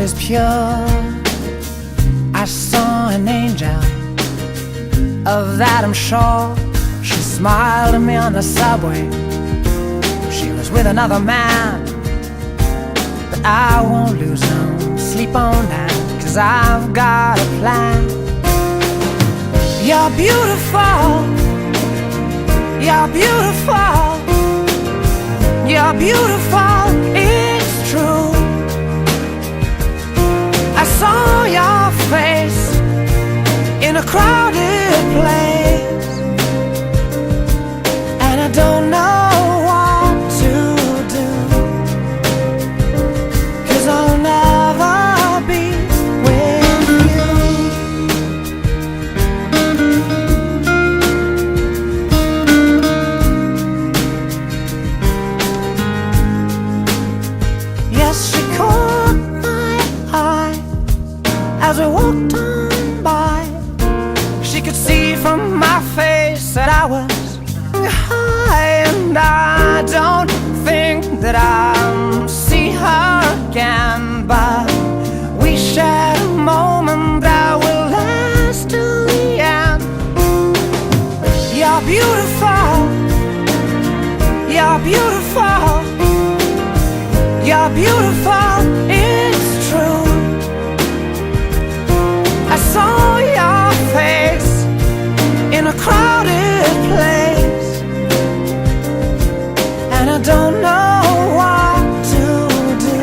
is pure. I saw an angel, of that I'm sure. She smiled at me on the subway. She was with another man, but I won't lose no sleep on that, 'cause I've got a plan. You're beautiful, you're beautiful, you're beautiful, it's true. I saw your face in a crowded place, and I don't know what to do, 'cause I'll never be with you. Yes, she caught my eye as we walked on by. She could see from my face that I was high, and I don't think that I'll see her again, but we shared a moment that will last till the end. You're beautiful, you're beautiful, you're beautiful, it's true. I saw your face in a crowded place, and I don't know what to do,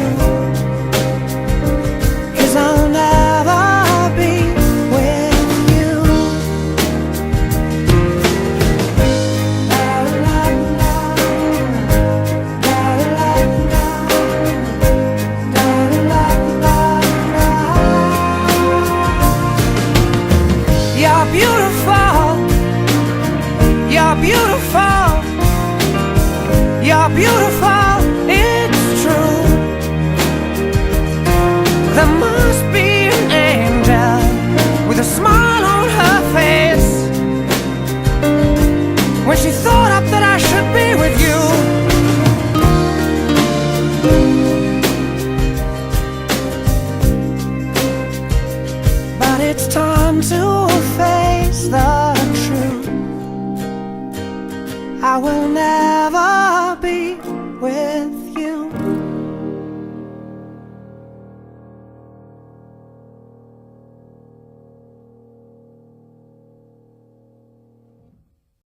'cause I'll never be with you. You're beautiful, you're beautiful, you're beautiful, it's true. There must be an angel with a smile on her face when she thought up that I should be with you. But it's time to face the truth. I will never